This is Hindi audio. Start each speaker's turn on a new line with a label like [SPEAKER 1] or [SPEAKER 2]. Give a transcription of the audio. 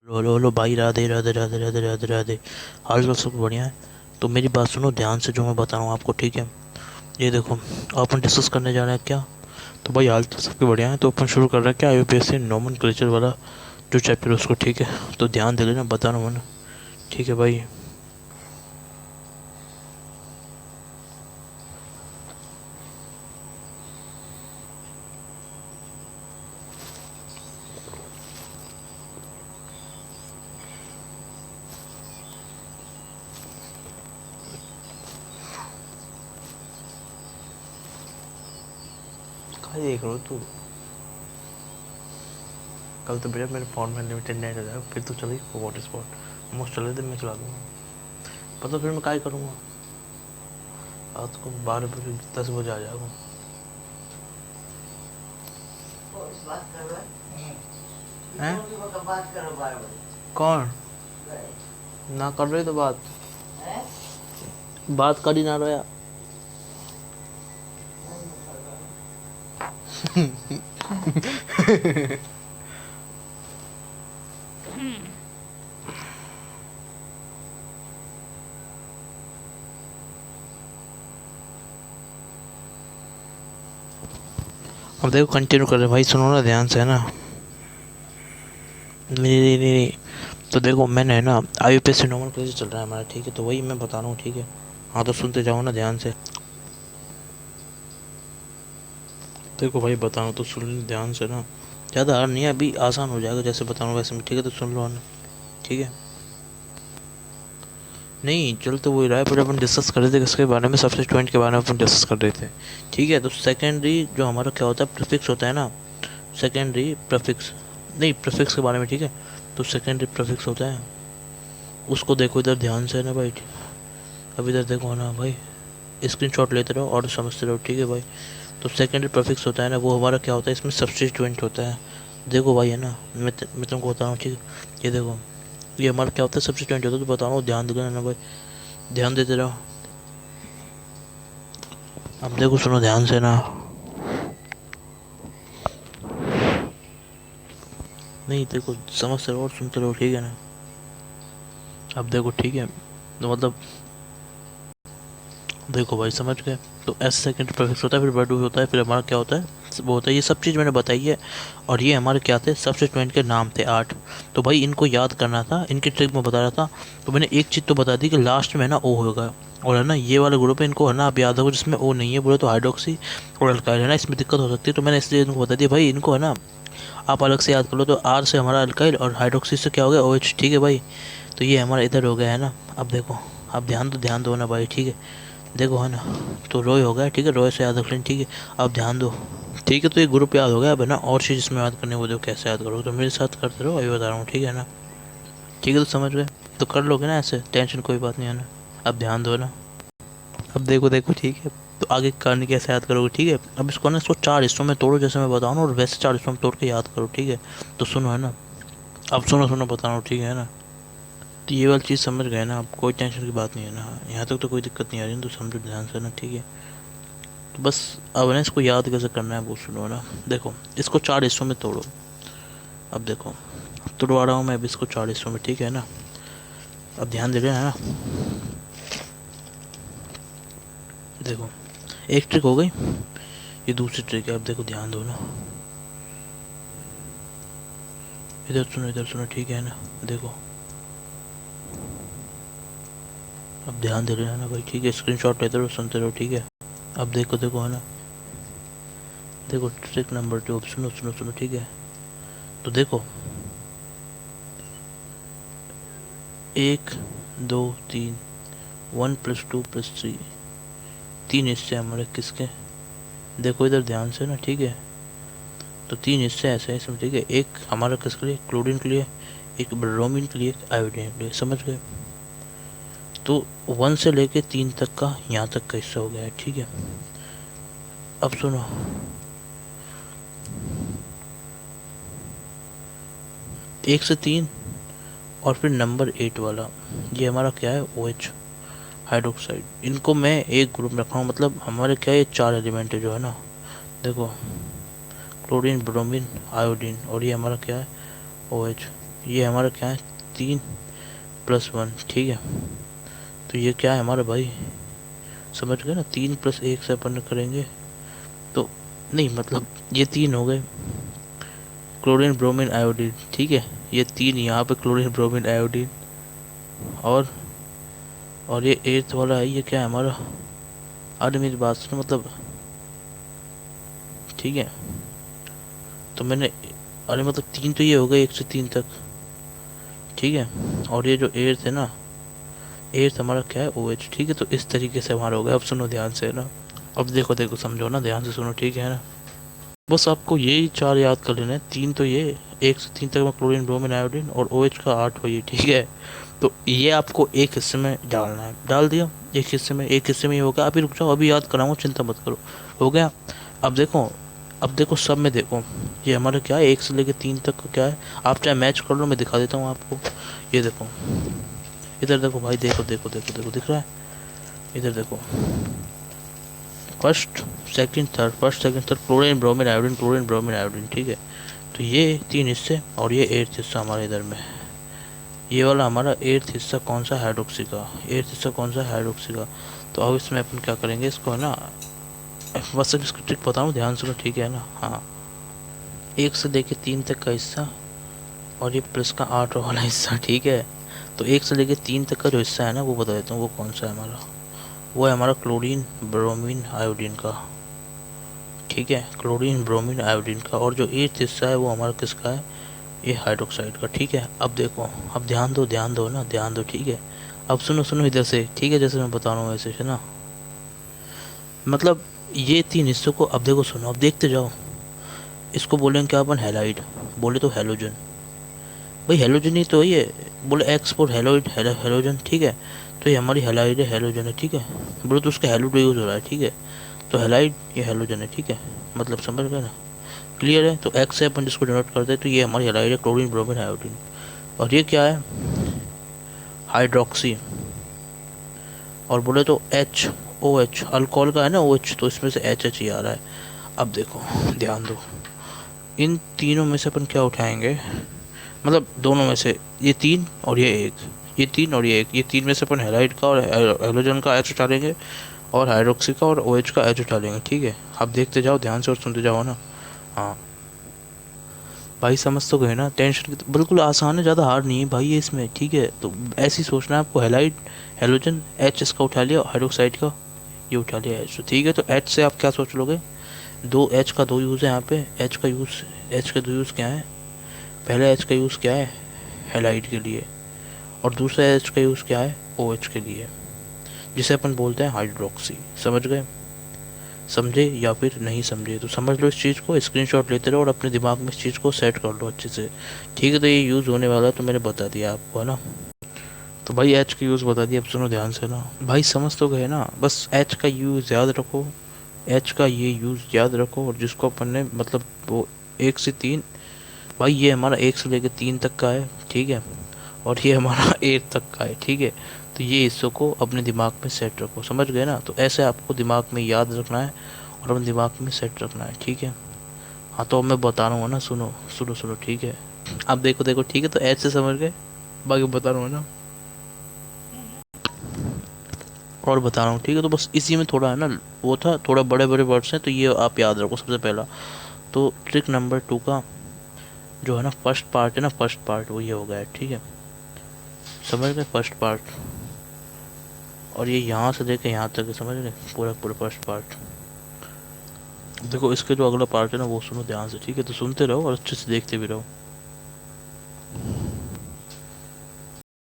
[SPEAKER 1] हेलो हेलो भाई, राधे राधे राधे राधे राधे राधे। हाल चाल सब बढ़िया है। तो मेरी बात सुनो ध्यान से, जो मैं बता रहा हूँ आपको, ठीक है। ये देखो, अपन डिस्कस करने जा रहे हैं क्या। तो भाई हाल चाल सबके बढ़िया है, तो अपन शुरू कर रहे हैं क्या, यूपीएससी नोमेनक्लेचर वाला जो चैप्टर है उसको, ठीक है। तो ध्यान दे लेना, बता रहा हूँ ना, ठीक है भाई। कहाँ देख रहा हो तू? कल तो भैया मेरे फ़ोन में अनलिमिटेड नेट है, फिर तो चली वाटर स्पॉट मुझ चले थे, मैं चला दूँगा। पता फिर मैं क्या करूँगा। रात को 12 बजे 10 बजे आ जाऊँगा। हैं? कौन ना कर रहे तो बात कर ही ना रहा यार। अब देखो कंटिन्यू कर रहे भाई, सुनो ना ध्यान से, है ना। नहीं नहीं नहीं नहीं। तो देखो मैंने, है ना, आईयूपीएससी नॉर्मल क्लास चल रहा है हमारा, ठीक है। तो वही मैं बता रहा हूँ, ठीक है। हाँ तो सुनते जाओ ना ध्यान से। देखो भाई बता रहा हूँ तो सुन लो ध्यान से ना। ज़्यादा हार्ड नहीं है, अभी आसान हो जाएगा जैसे बता रहा हूँ वैसे में, ठीक है। तो सुन लो ना, ठीक है। नहीं चल तो वही रहा है, पर अपन डिस्कस कर रहे थे किसके बारे में, सब्स्टिट्यूएंट के बारे में अपन डिस्कस कर रहे थे, ठीक है। तो सेकेंडरी जो हमारा क्या होता है, प्रीफिक्स होता है ना। सेकेंडरी प्रीफिक्स, नहीं प्रीफिक्स के बारे में, ठीक है। तो सेकेंडरी प्रीफिक्स होता है, उसको देखो इधर ध्यान से ना भाई। अब इधर देखो ना भाई, स्क्रीनशॉट लेते रहो और समझते रहो, ठीक है भाई। तो सेकेंडरी प्रीफिक्स होता है ना, वो हमारा क्या होता है, इसमें सब्स्टिट्यूएंट होता है। देखो भाई, है ना, मैं तुमको बता रहा हूँ, ठीक है। ये देखो, ये हमारा क्या होता है, सब्स्टिट्यूएंट होता है। तो बता रहा हूँ, ध्यान देना ना भाई, ध्यान देते रहो। अब देखो सुनो ध्यान से ना। नहीं देखो, समझते रहो और सुनते रहो, ठीक है ना। अब देखो, ठीक है। तो मतलब देखो भाई, समझ गए। तो एस सेकंड प्रीफिक्स होता है, फिर वर्ड होता है, फिर हमारा क्या होता है, वो होता है। ये सब चीज़ मैंने बताई है। और ये हमारे क्या थे, सब्स्टिट्यूएंट के नाम थे 8। तो भाई इनको याद करना था, इनकी ट्रिक मैं बता रहा था। तो मैंने एक चीज़ तो बता दी कि लास्ट में ना ओ होगा। और है ना, ये वाला ग्रुप है, इनको है ना आप याद रखो, जिसमें ओ नहीं है बोले तो हाइड्रोक्सी और अल्काइल, है ना, इसमें दिक्कत हो सकती है। तो मैंने इसलिए इनको बता दिया भाई, इनको है ना आप अलग से याद कर लो। तो आर से हमारा अल्काइल और हाइड्रोक्सी से क्या हो गया, ओ एच, ठीक है भाई। तो ये हमारा इधर हो गया, है ना। अब देखो, अब ध्यान दो ना भाई, ठीक है। देखो है ना, तो रोय हो गया, ठीक है। रोय से याद रख लें, ठीक है। अब ध्यान दो, ठीक है। तो ये ग्रुप याद हो गया। अब है ना, और चीज़ इसमें याद करने वो, देखो कैसे याद करोगे, तो मेरे साथ करते रहो, अभी बता रहा हूँ, ठीक है ना। ठीक है, तो समझ गए। तो कर लोगे ना ऐसे, टेंशन कोई बात नहीं है ना। अब ध्यान दो ना। अब देखो देखो, ठीक है। तो आगे करने कैसे याद करोगे, ठीक है। अब इसको ना, इसको 4 हिस्सों में तोड़ो जैसे मैं बताऊँ ना, और वैसे 4 हिस्सों में तोड़ के याद करो, ठीक है। तो सुनो, है ना। अब सुनो सुनो बता रहा हूँ, ठीक है ना। तो ये वाली चीज़ समझ गए ना आप, कोई टेंशन की बात नहीं है ना, यहाँ तक तो कोई दिक्कत नहीं आ रही है, तो समझो ध्यान से ना, ठीक है। तो बस अब ना इसको याद कैसे करना है वो सुनो ना। देखो, इसको 4 हिस्सों में तोड़ो। अब देखो, तोड़वा रहा हूँ मैं अब इसको 4 हिस्सों में, ठीक है ना। अब ध्यान दे रहे हैं ना। देखो, एक ट्रिक हो गई, ये दूसरी ट्रिक है। अब देखो ध्यान दो ना, इधर सुनो, ठीक है ना। देखो, अब ध्यान दे रहे हैं ना भाई, ठीक है। स्क्रीनशॉट लेते रहो, सुनते रहो, ठीक है। अब देखो देखो, है ना। देखो ट्रिक नंबर 2, सुनो सुनो सुनो, ठीक है। तो देखो, 1 2 3, 1 + 2 + 3, 3 हिस्से हमारे किसके, देखो इधर ध्यान से ना, ठीक है। तो 3 हिस्से ऐसे हैं इसमें, ठीक है। एक हमारा किसके लिए, क्लोरीन के लिए, एक ब्रोमीन के लिए, एक आयोडीन के लिए, समझ गए। तो 1 से लेके 3 तक का, यहाँ तक का हिस्सा हो गया है, ठीक है। अब सुनो, 1 से 3, और फिर नंबर 8 वाला, ये हमारा क्या है, ओ एच, हाइड्रोक्साइड। इनको मैं एक ग्रुप में रखा हूँ, मतलब हमारे क्या है, ये 4 एलिमेंट है जो है ना। देखो, क्लोरीन, ब्रोमीन, आयोडीन, और ये हमारा क्या है, ओ एच। ये हमारा क्या है, 3+1, ठीक है। तो ये क्या है हमारा भाई, समझ गए ना, 3+1 से अपन करेंगे तो नहीं, मतलब ये 3 हो गए क्लोरीन ब्रोमीन आयोडीन, ठीक है। ये 3 यहाँ पे क्लोरीन ब्रोमीन आयोडीन, और ये 8th वाला है, ये क्या है हमारा, अरे मेरी बात सुनो, मतलब ठीक है। तो मैंने, अरे मतलब 3 तो ये हो गए 1 से 3 तक, ठीक है। और ये जो 8th है ना, 8th हमारा क्या है, OH, ठीक है। तो इस तरीके से हमारा हो गया। अब सुनो ध्यान से ना, अब देखो देखो समझो ना, ध्यान से सुनो, ठीक है ना। बस आपको यही 4 याद कर लेना है। 3 तो ये, 1 से 3 तक में क्लोरीन ब्रोमीन आयोडीन, और OH का 8 हो ये, ठीक है। तो ये आपको एक हिस्से में डालना है, डाल दिया एक हिस्से में, एक हिस्से में ये हो गया। अभी रुक जाओ, अभी याद कराऊंगा, चिंता मत करो, हो गया। अब देखो, अब देखो सब में देखो, ये हमारा क्या है, 1 से लेकर 3 तक का क्या है। आप चाहे मैच कर लो, मैं दिखा देता हूँ आपको। ये देखो, इधर देखो भाई, देखो देखो देखो देखो, दिख रहा है, इधर देखो, first second third, first second third, chlorine bromine iodine, chlorine bromine iodine, ठीक है। तो ये 3 हिस्से, और ये 8th हिस्सा हमारे इधर में। ये वाला हमारा 8th हिस्सा कौन सा, हाइड्रोक्सी का। 8th हिस्सा कौन सा, हाइड्रोक्सी का। तो अब इसमें अपन क्या करेंगे, इसको है ना, बस अब इसकी ट्रिक बताऊँ, ध्यान सुनो, ठीक है ना। हाँ, 1 से लेके 3 तक का हिस्सा, और ये प्लस का 8 वाला हिस्सा, ठीक है। तो 1 से लेके 3 तक का जो हिस्सा है ना, वो बता देता हूँ वो कौन सा है हमारा। वो है हमारा क्लोरीन ब्रोमीन आयोडीन का, ठीक है, क्लोरीन ब्रोमीन आयोडीन का। और जो 8th हिस्सा है वो हमारा किसका है, ये हाइड्रोक्साइड का, ठीक है। अब देखो, अब ध्यान दो ना, ध्यान दो, ठीक है। अब सुनो सुनो इधर से, ठीक है, जैसे मैं बता रहा हूँ वैसे है ना। मतलब ये 3 हिस्सों को, अब देखो सुनो, अब देखते जाओ। इसको बोलेंगे क्या अपन, हैलाइड, बोले तो हैलोजन, भाई हैलोजन ही तो है ये। बोले एक्स फॉर हेलोइड, हैलोजन, ठीक है। तो ये हमारी हैलाइड है, हैलोजन है, ठीक है। बोले तो उसका हैलोड यूज हो रहा है, ठीक है। तो हैलाइड ये हैलोजन है, ठीक है, मतलब समझ गए ना, क्लियर है। तो एक्स से अपन जिसको डिनोट करते हैं, तो ये हमारी हैलाइड है, क्लोरीन ब्रोमीन आयोडीन। और ये क्या है, हाइड्रोक्सी। और बोले तो OH, अल्कोहल का है ना OH, तो इसमें से HH ही आ रहा है। अब देखो, ध्यान दो, इन तीनों में से अपन क्या उठाएंगे, मतलब दोनों में से, ये 3 और ये 1, ये 3 और ये 1, ये 3 में से अपन हैलाइड का और हैलोजन का H उठा लेंगे, और हाइड्रोक्सी का और OH का H उठा लेंगे, ठीक है। अब देखते जाओ ध्यान से और सुनते जाओ ना। हाँ भाई, समझ तो गए ना, टेंशन की तो बिल्कुल आसान है, ज़्यादा हार्ड नहीं है भाई ये इसमें, ठीक है। तो ऐसे ही सोचना है आपको, हैलाइड, हैलोजन, H इसका उठा लिया, हाइड्रोक्साइड का ये उठा लिया H, तो ठीक है। तो H से आप क्या सोच लोगे, दो H का 2 यूज़ है यहाँ पे। H का 2 यूज़ क्या है, पहला H का यूज़ क्या है, हैलाइड के लिए, और दूसरा H का यूज़ क्या है, OH के लिए, जिसे अपन बोलते हैं हाइड्रोक्सी। समझ गए, समझे या फिर नहीं समझे, तो समझ लो इस चीज़ को, स्क्रीनशॉट लेते रहो और अपने दिमाग में इस चीज़ को सेट कर लो अच्छे से, ठीक है। तो ये यूज़ होने वाला है, तो मैंने बता दिया आपको, है ना। तो भाई H का यूज़ बता दिया, अब सुनो ध्यान से ना भाई, समझ तो गए ना। बस H का यूज़ याद रखो, H का ये यूज़ याद रखो, और जिसको अपन ने, मतलब वो 1 से 3, भाई ये हमारा 1 से लेकर 3 तक का है, ठीक है। और ये हमारा 8 तक का है, ठीक है। तो ये हिस्सों को अपने दिमाग में सेट रखो, समझ गए ना। तो ऐसे आपको दिमाग में याद रखना है और अपने दिमाग में सेट रखना है, ठीक है। हाँ, तो अब मैं बता रहा हूँ ना, सुनो सुनो सुनो, ठीक है। अब देखो देखो, ठीक है, तो ऐसे समझ गए, बाकी बता रहा हूँ ना, और बता रहा हूँ, ठीक है। तो बस इसी में थोड़ा है ना, वो था, थोड़ा बड़े बड़े वर्ड्स हैं, तो ये आप याद रखो सबसे पहला। तो ट्रिक नंबर 2 का जो है ना, फर्स्ट पार्ट है ना, फर्स्ट पार्ट वो ये हो गया है, ठीक है, समझ गए, फर्स्ट पार्ट। और ये यहाँ से लेके यहाँ तक है, समझ गए, पूरा पूरा फर्स्ट पार्ट। देखो इसके जो अगला पार्ट है ना, वो सुनो ध्यान से, ठीक है। तो सुनते रहो और अच्छे से देखते भी रहो।